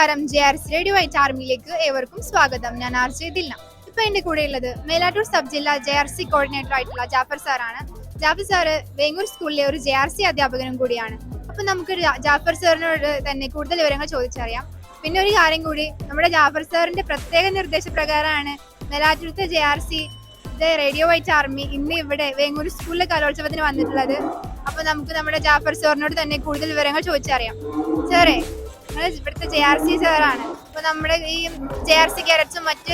നമസ്കാരം, JRC radio white ആർമിയിലേക്ക് ഏവർക്കും സ്വാഗതം. ഞാൻ RJ ദിൽന. ഇപ്പൊ എന്റെ കൂടെ ഉള്ളത് മേലാറ്റൂർ സബ് ജില്ലാ JRC കോർഡിനേറ്റർ ആയിട്ടുള്ള ജാഫർ സാറാണ്. ജാഫർ സാറ് വേങ്ങൂർ സ്കൂളിലെ ഒരു JRC അധ്യാപകനും കൂടിയാണ്. അപ്പൊ നമുക്ക് ജാഫർ സാറിനോട് തന്നെ കൂടുതൽ വിവരങ്ങൾ ചോദിച്ചറിയാം. പിന്നെ ഒരു കാര്യം കൂടി, നമ്മുടെ ജാഫർ സാറിന്റെ പ്രത്യേക നിർദ്ദേശപ്രകാരമാണ് മേലാറ്റൂരത്തെ JRC റേഡിയോ വൈറ്റ് ആർമി ഇന്ന് ഇവിടെ വേങ്ങൂർ സ്കൂളിലെ കലോത്സവത്തിന് വന്നിട്ടുള്ളത്. അപ്പൊ നമുക്ക് നമ്മുടെ ജാഫർ സാറിനോട് തന്നെ കൂടുതൽ വിവരങ്ങൾ ചോദിച്ചറിയാം. സാറേ, ഇവിടുത്തെ JRC സാറാണ്. അപ്പൊ നമ്മുടെ ഈ JRC കേഡറ്റ്സും മറ്റ്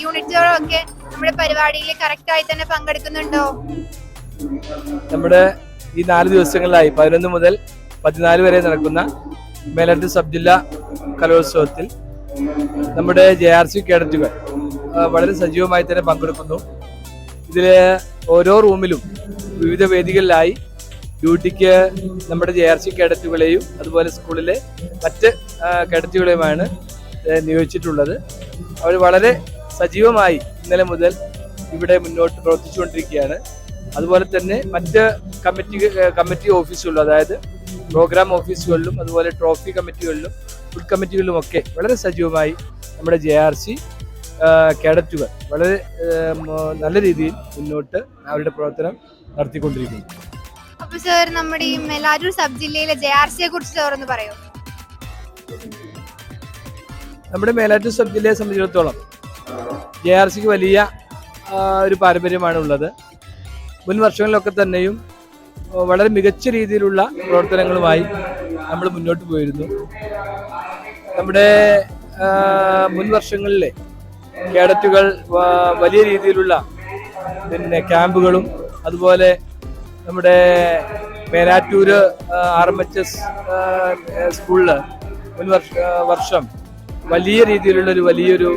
യൂണിറ്റുകളും ഒക്കെ നമ്മുടെ പരിപാടിയിൽ കറക്റ്റ് ആയി തന്നെ പങ്കെടുക്കുന്നുണ്ടോ? നമ്മുടെ ഈ 4 ദിവസങ്ങളിലായി 11 മുതൽ 14 വരെ നടക്കുന്ന മേലാറ്റൂർ സബ് ജില്ലാ കലോത്സവത്തിൽ നമ്മുടെ JRC കേഡറ്റുകൾ വളരെ സജീവമായി തന്നെ പങ്കെടുക്കുന്നു. ഇതില് ഓരോ റൂമിലും വിവിധ വേദികളിലായി ഡ്യൂട്ടിക്ക് നമ്മുടെ JRC കേഡറ്റുകളെയും അതുപോലെ സ്കൂളിലെ മറ്റ് കേഡറ്റുകളെയുമാണ് നിയോഗിച്ചിട്ടുള്ളത്. അവർ വളരെ സജീവമായി ഇന്നലെ മുതൽ ഇവിടെ മുന്നോട്ട് പ്രവർത്തിച്ചുകൊണ്ടിരിക്കുകയാണ്. അതുപോലെ തന്നെ മറ്റ് കമ്മിറ്റി ഓഫീസുകളിലും, അതായത് പ്രോഗ്രാം ഓഫീസുകളിലും അതുപോലെ ട്രോഫി കമ്മിറ്റികളിലും ഫുഡ് കമ്മിറ്റികളിലും ഒക്കെ വളരെ സജീവമായി നമ്മുടെ JRC കേഡറ്റുകൾ വളരെ നല്ല രീതിയിൽ മുന്നോട്ട് അവരുടെ പ്രവർത്തനം നടത്തിക്കൊണ്ടിരിക്കുന്നു. അപ്പൊ സാർ, നമ്മുടെ ഈ മേലാറ്റൂർ സബ് ജില്ലയിലെ JRCയെ കുറിച്ച് സാറൊന്ന് പറയോ? നമ്മുടെ മേലാറ്റൂർ സബ് ജില്ലയെ സംബന്ധിച്ചിടത്തോളം JRCക്ക് വലിയ ഒരു പാരമ്പര്യമാണ് ഉള്ളത്. മുൻ വർഷങ്ങളിലൊക്കെ തന്നെയും വളരെ മികച്ച രീതിയിലുള്ള പ്രവർത്തനങ്ങളുമായി നമ്മൾ മുന്നോട്ട് പോയിരുന്നു. നമ്മുടെ മുൻ വർഷങ്ങളിലെ കേഡറ്റുകൾ വലിയ രീതിയിലുള്ള ക്യാമ്പുകളും അതുപോലെ നമ്മുടെ മേലാറ്റൂര് RMHS സ്കൂളില് മുൻ വർഷം വലിയ രീതിയിലുള്ള വലിയൊരു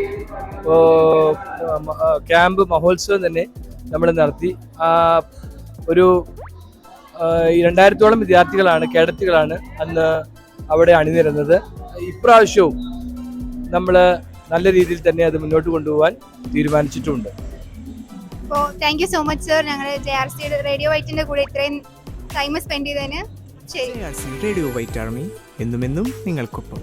ക്യാമ്പ് മഹോത്സവം തന്നെ നമ്മൾ നടത്തി. ഒരു 2000-ഓളം വിദ്യാർത്ഥികളാണ്, കേഡറ്റുകളാണ് അന്ന് അവിടെ അണിനിരുന്നത്. ഇപ്രാവശ്യവും നമ്മൾ നല്ല രീതിയിൽ തന്നെ അത് മുന്നോട്ട് കൊണ്ടുപോകാൻ തീരുമാനിച്ചിട്ടുണ്ട്. Thank you so much sir, ഞങ്ങൾ JRC റേഡിയോ വൈറ്റിന്റെ കൂടെ ഇത്രയും ടൈം സ്പെൻഡ് ചെയ്തതിന്. JRC റേഡിയോ വൈറ്റ് ആർമി എന്നും നിങ്ങൾക്കൊപ്പം.